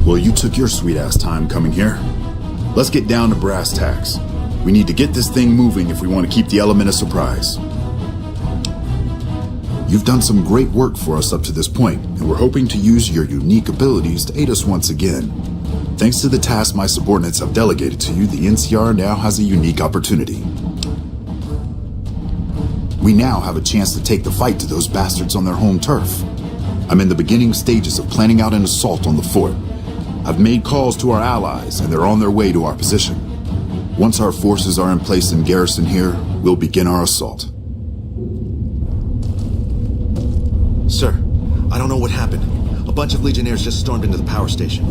Well, you took your sweet-ass time coming here. Let's get down to brass tacks. We need to get this thing moving if we want to keep the element of surprise. You've done some great work for us up to this point, and we're hoping to use your unique abilities to aid us once again. Thanks to the task my subordinates have delegated to you, the NCR now has a unique opportunity. We now have a chance to take the fight to those bastards on their home turf. I'm in the beginning stages of planning out an assault on the fort. I've made calls to our allies, and they're on their way to our position. Once our forces are in place in garrison here, we'll begin our assault. Sir, I don't know what happened. A bunch of Legionnaires just stormed into the power station.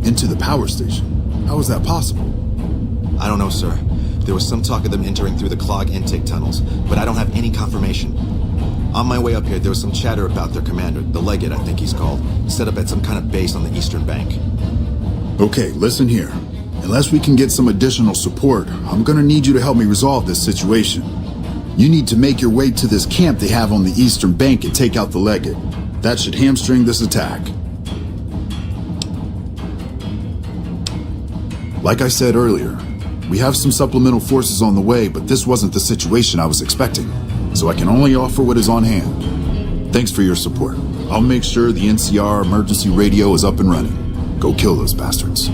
Into the power station? How is that possible? I don't know, sir. There was some talk of them entering through the clog intake tunnels, but I don't have any confirmation. On my way up here, there was some chatter about their commander, the Legate, I think he's called, set up at some kind of base on the eastern bank. Okay, listen here. Unless we can get some additional support, I'm gonna need you to help me resolve this situation. You need to make your way to this camp they have on the eastern bank and take out the Legate. That should hamstring this attack. Like I said earlier, we have some supplemental forces on the way, but this wasn't the situation I was expecting, so I can only offer what is on hand. Thanks for your support. I'll make sure the NCR emergency radio is up and running. Go kill those bastards.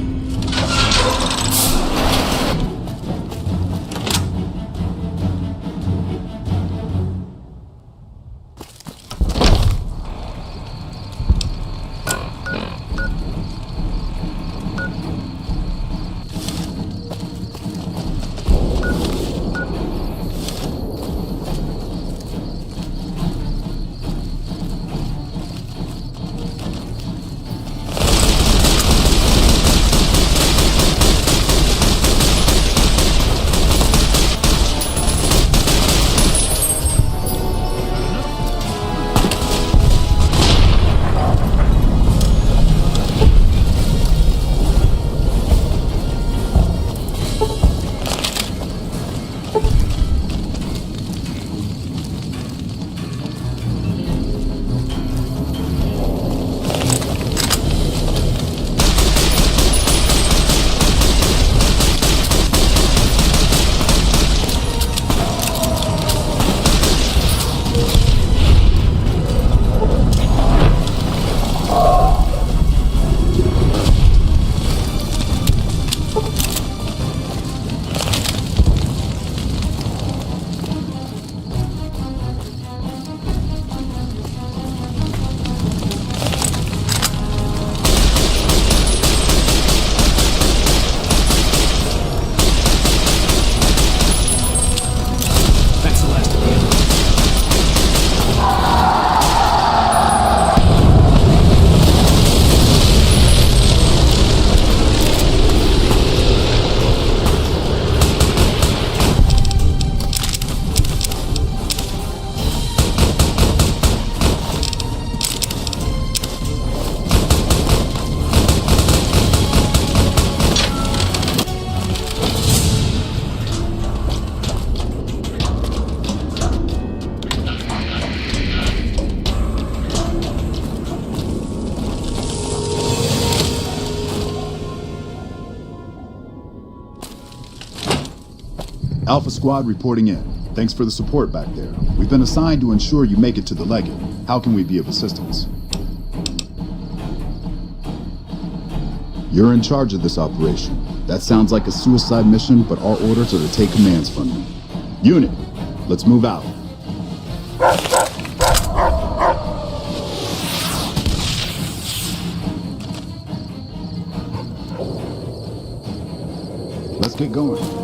Alpha Squad reporting in. Thanks for the support back there. We've been assigned to ensure you make it to the Legate. How can we be of assistance? You're in charge of this operation. That sounds like a suicide mission, but our orders are to take commands from you. Unit, let's move out. Let's get going.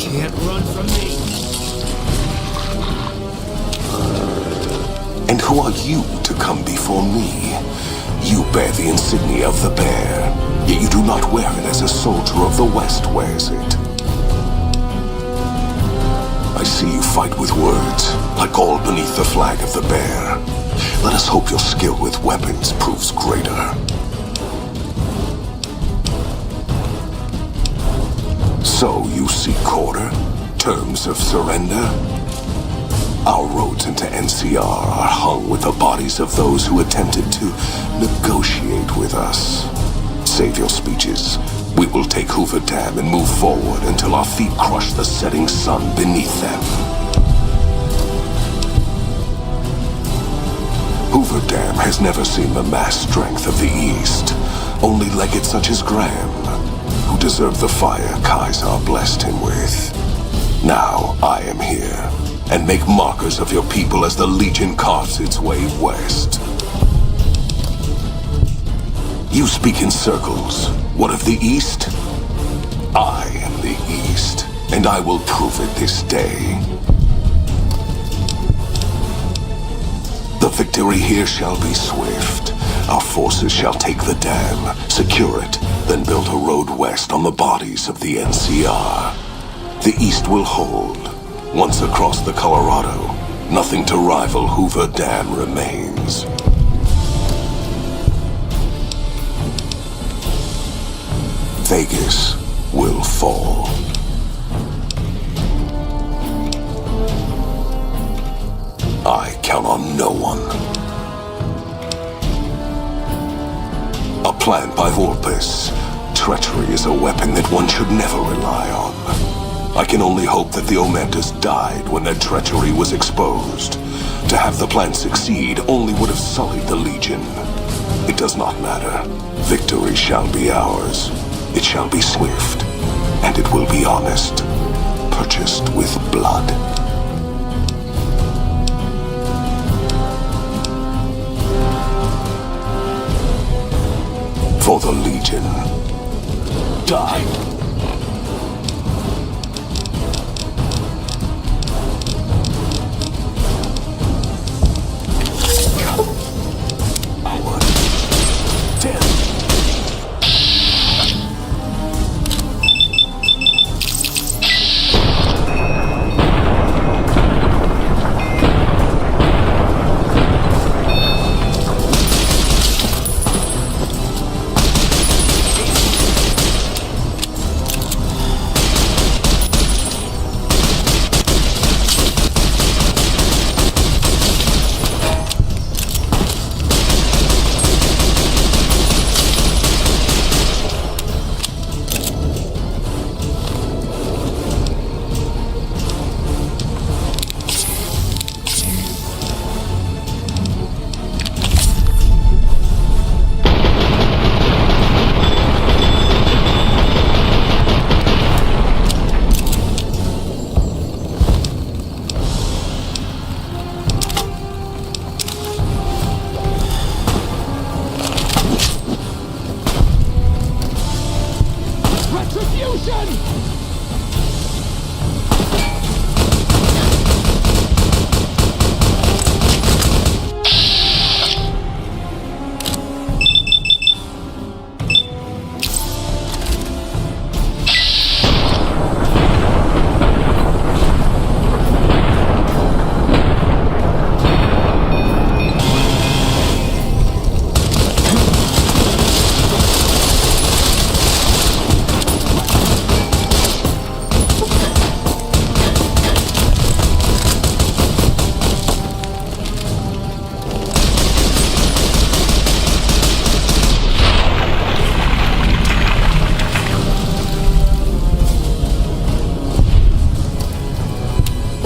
Can't run from me. And who are you to come before me? You bear the insignia of the bear, yet you do not wear it as a soldier of the West wears it. I see you fight with words, like all beneath the flag of the bear. Let us hope your skill with weapons proves greater. So you seek order? Terms of surrender? Our roads into NCR are hung with the bodies of those who attempted to negotiate with us. Save your speeches. We will take Hoover Dam and move forward until our feet crush the setting sun beneath them. Hoover Dam has never seen the mass strength of the East. Only legates such as Graham, who deserve the fire Kaisar blessed him with. Now I am here, and make markers of your people as the Legion carves its way west. You speak in circles. What of the East? I am the East, and I will prove it this day. The victory here shall be swift. Our forces shall take the dam, secure it, then build a road west on the bodies of the NCR. The East will hold. Once across the Colorado, nothing to rival Hoover Dam remains. Vegas will fall. I count on no one. A plan by Vorpus. Treachery is a weapon that one should never rely on. I can only hope that the Omantis died when their treachery was exposed. To have the plan succeed only would have sullied the Legion. It does not matter. Victory shall be ours. It shall be swift, and it will be honest, purchased with blood. For the Legion. Die.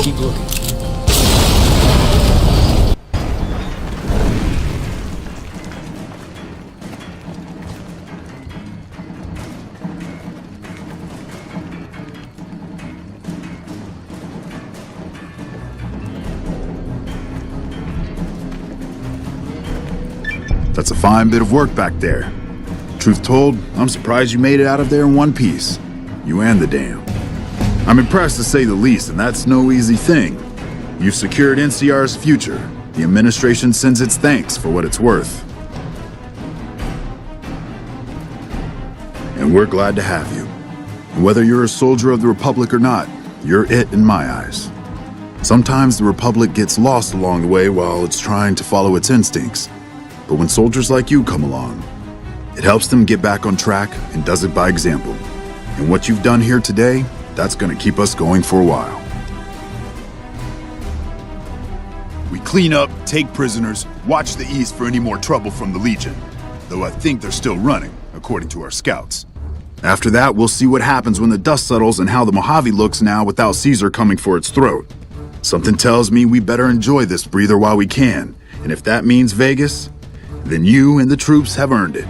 Keep looking. That's a fine bit of work back there. Truth told, I'm surprised you made it out of there in one piece. You and the dam. I'm impressed to say the least, and that's no easy thing. You've secured NCR's future. The administration sends its thanks for what it's worth. And we're glad to have you. And whether you're a soldier of the Republic or not, you're it in my eyes. Sometimes the Republic gets lost along the way while it's trying to follow its instincts. But when soldiers like you come along, it helps them get back on track and does it by example. And what you've done here today, that's gonna keep us going for a while. We clean up, take prisoners, watch the east for any more trouble from the Legion. Though I think they're still running, according to our scouts. After that, we'll see what happens when the dust settles and how the Mojave looks now without Caesar coming for its throat. Something tells me we better enjoy this breather while we can, and if that means Vegas, then you and the troops have earned it.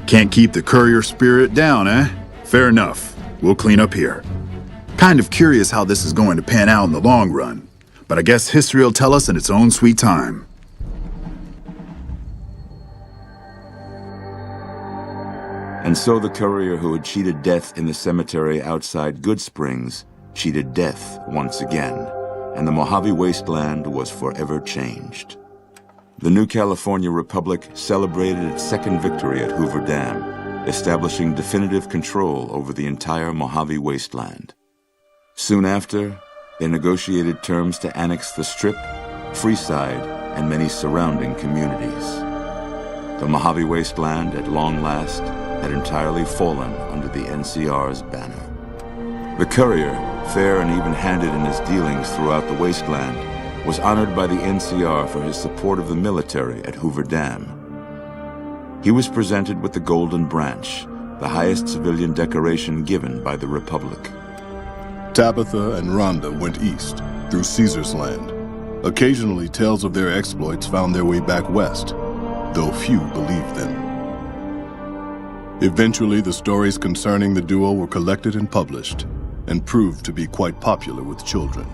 Can't keep the courier spirit down, eh? Fair enough. We'll clean up here. Kind of curious how this is going to pan out in the long run, but I guess history will tell us in its own sweet time. And so the courier who had cheated death in the cemetery outside Good Springs cheated death once again, and the Mojave wasteland was forever changed. The new California Republic celebrated its second victory at Hoover Dam, establishing definitive control over the entire Mojave wasteland. Soon after, they negotiated terms to annex the Strip, Freeside, and many surrounding communities. The Mojave wasteland, at long last, had entirely fallen under the NCR's banner. The courier, fair and even-handed in his dealings throughout the wasteland, was honored by the NCR for his support of the military at Hoover Dam. He was presented with the Golden Branch, the highest civilian decoration given by the Republic. Tabitha and Rhonda went east, through Caesar's land. Occasionally, tales of their exploits found their way back west, though few believed them. Eventually, the stories concerning the duo were collected and published, and proved to be quite popular with children.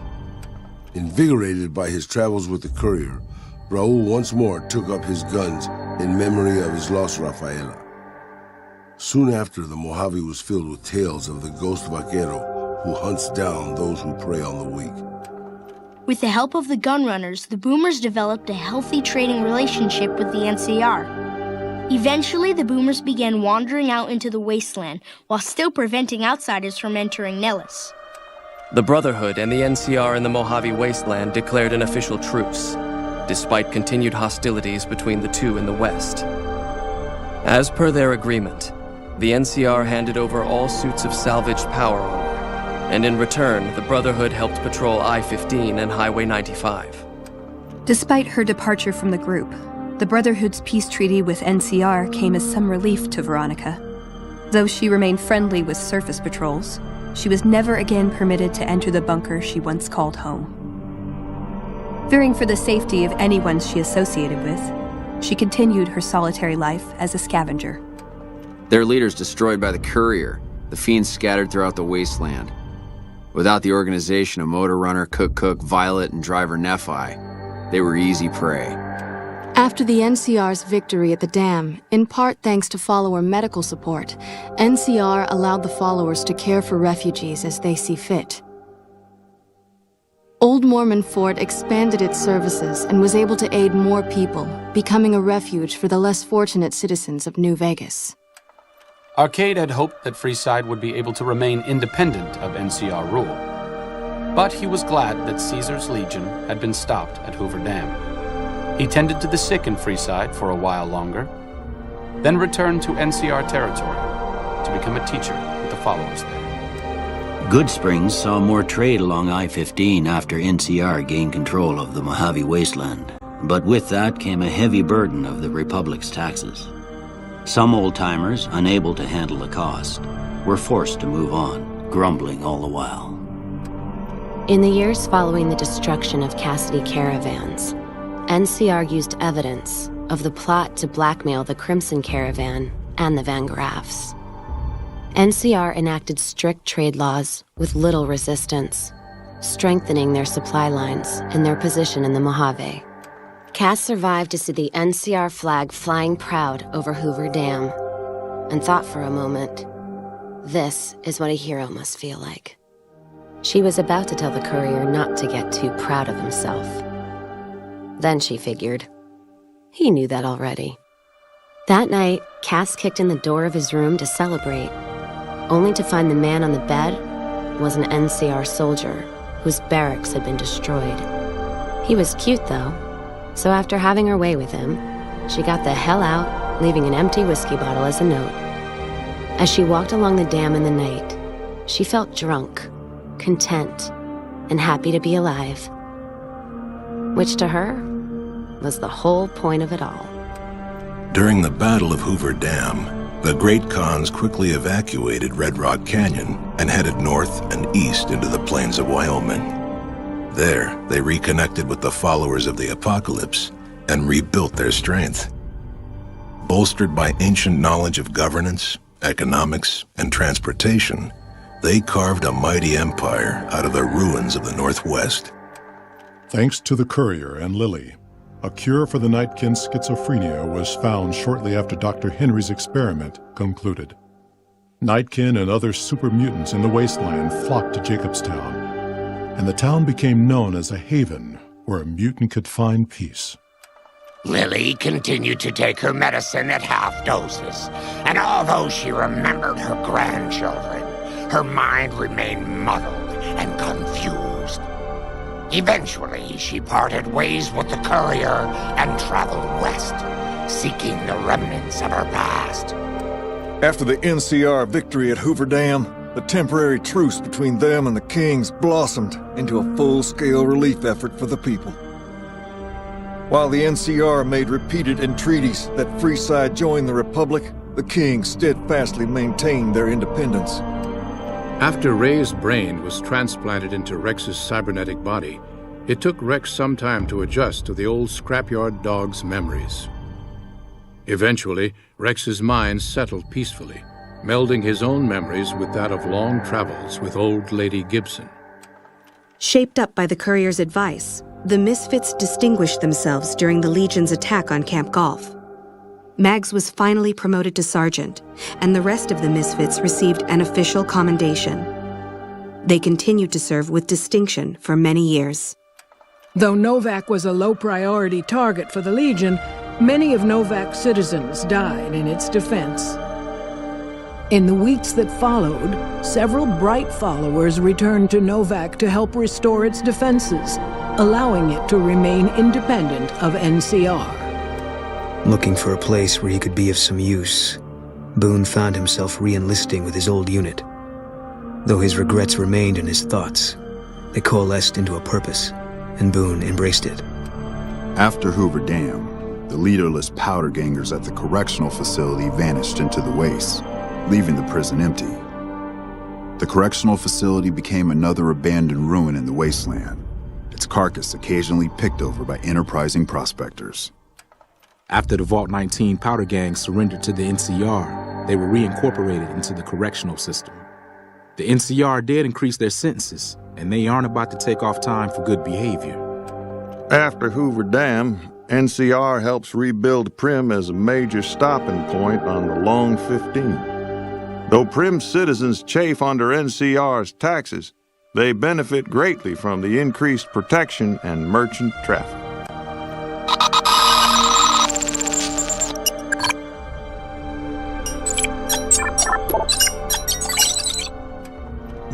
Invigorated by his travels with the courier, Raul once more took up his guns in memory of his lost Rafaela. Soon after, the Mojave was filled with tales of the ghost vaquero who hunts down those who prey on the weak. With the help of the gunrunners, the Boomers developed a healthy trading relationship with the NCR. Eventually, the Boomers began wandering out into the wasteland while still preventing outsiders from entering Nellis. The Brotherhood and the NCR in the Mojave wasteland declared an official truce, despite continued hostilities between the two in the west. As per their agreement, the NCR handed over all suits of salvaged power armor, and in return, the Brotherhood helped patrol I-15 and Highway 95. Despite her departure from the group, the Brotherhood's peace treaty with NCR came as some relief to Veronica. Though she remained friendly with surface patrols, she was never again permitted to enter the bunker she once called home. Fearing for the safety of anyone she associated with, she continued her solitary life as a scavenger. Their leaders destroyed by the courier, the fiends scattered throughout the wasteland. Without the organization of Motor Runner, Cook, Violet, and Driver Nephi, they were easy prey. After the NCR's victory at the dam, in part thanks to follower medical support, NCR allowed the followers to care for refugees as they see fit. Old Mormon Fort expanded its services and was able to aid more people, becoming a refuge for the less fortunate citizens of New Vegas. Arcade had hoped that Freeside would be able to remain independent of NCR rule. But he was glad that Caesar's Legion had been stopped at Hoover Dam. He tended to the sick in Freeside for a while longer, then returned to NCR territory to become a teacher with the followers there. Good Springs saw more trade along I-15 after NCR gained control of the Mojave wasteland. But with that came a heavy burden of the Republic's taxes. Some old-timers, unable to handle the cost, were forced to move on, grumbling all the while. In the years following the destruction of Cassidy caravans, NCR used evidence of the plot to blackmail the Crimson Caravan and the Van Graffs. NCR enacted strict trade laws with little resistance, strengthening their supply lines and their position in the Mojave. Cass survived to see the NCR flag flying proud over Hoover Dam. and thought for a moment, this is what a hero must feel like. She was about to tell the courier not to get too proud of himself. Then she figured, he knew that already. That night, Cass kicked in the door of his room to celebrate, only to find the man on the bed was an NCR soldier whose barracks had been destroyed. He was cute, though, so after having her way with him, she got the hell out, leaving an empty whiskey bottle as a note. As she walked along the dam in the night, she felt drunk, content, and happy to be alive. Which to her was the whole point of it all. During the Battle of Hoover Dam, the Great Khans quickly evacuated Red Rock Canyon and headed north and east into the plains of Wyoming. There, they reconnected with the followers of the apocalypse and rebuilt their strength. Bolstered by ancient knowledge of governance, economics, and transportation, they carved a mighty empire out of the ruins of the Northwest. Thanks to the courier and Lily, a cure for the Nightkin's schizophrenia was found shortly after Dr. Henry's experiment concluded. Nightkin and other super mutants in the wasteland flocked to Jacobstown, and the town became known as a haven where a mutant could find peace. Lily continued to take her medicine at half doses, and although she remembered her grandchildren, her mind remained muddled and confused. Eventually, she parted ways with the courier and traveled west, seeking the remnants of her past. After the NCR victory at Hoover Dam, the temporary truce between them and the Kings blossomed into a full-scale relief effort for the people. While the NCR made repeated entreaties that Freeside join the Republic, the Kings steadfastly maintained their independence. After Ray's brain was transplanted into Rex's cybernetic body, it took Rex some time to adjust to the old scrapyard dog's memories. Eventually, Rex's mind settled peacefully, melding his own memories with that of long travels with old Lady Gibson. Shaped up by the courier's advice, the Misfits distinguished themselves during the Legion's attack on Camp Golf. Mags was finally promoted to sergeant, and the rest of the Misfits received an official commendation. They continued to serve with distinction for many years. Though Novak was a low-priority target for the Legion, many of Novak's citizens died in its defense. In the weeks that followed, several bright followers returned to Novak to help restore its defenses, allowing it to remain independent of NCR. Looking for a place where he could be of some use, Boone found himself re-enlisting with his old unit. Though his regrets remained in his thoughts, they coalesced into a purpose, and Boone embraced it. After Hoover Dam, the leaderless powder gangers at the correctional facility vanished into the wastes, leaving the prison empty. The correctional facility became another abandoned ruin in the wasteland, its carcass occasionally picked over by enterprising prospectors. After the Vault 19 powder gang surrendered to the NCR, they were reincorporated into the correctional system. The NCR did increase their sentences, and they aren't about to take off time for good behavior. After Hoover Dam, NCR helps rebuild Prim as a major stopping point on the Long 15. Though Prim citizens chafe under NCR's taxes, they benefit greatly from the increased protection and merchant traffic.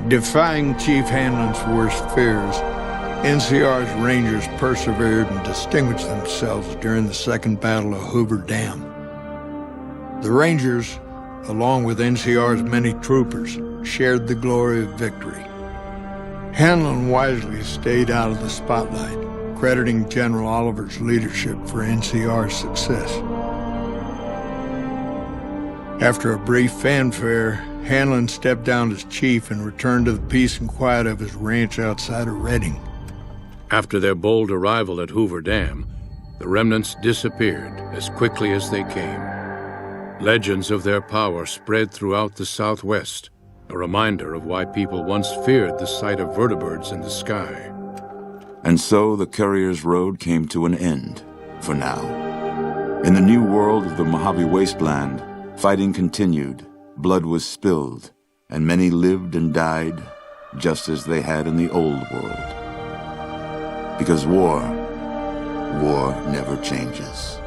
Defying Chief Hanlon's worst fears, NCR's Rangers persevered and distinguished themselves during the Second Battle of Hoover Dam. The Rangers, along with NCR's many troopers, shared the glory of victory. Hanlon wisely stayed out of the spotlight, crediting General Oliver's leadership for NCR's success. After a brief fanfare, Hanlon stepped down as chief and returned to the peace and quiet of his ranch outside of Redding. After their bold arrival at Hoover Dam, the remnants disappeared as quickly as they came. Legends of their power spread throughout the Southwest, a reminder of why people once feared the sight of vertibirds in the sky. And so the Courier's Road came to an end, for now. In the new world of the Mojave Wasteland, Fighting continued, blood was spilled, and many lived and died just as they had in the old world. Because war never changes.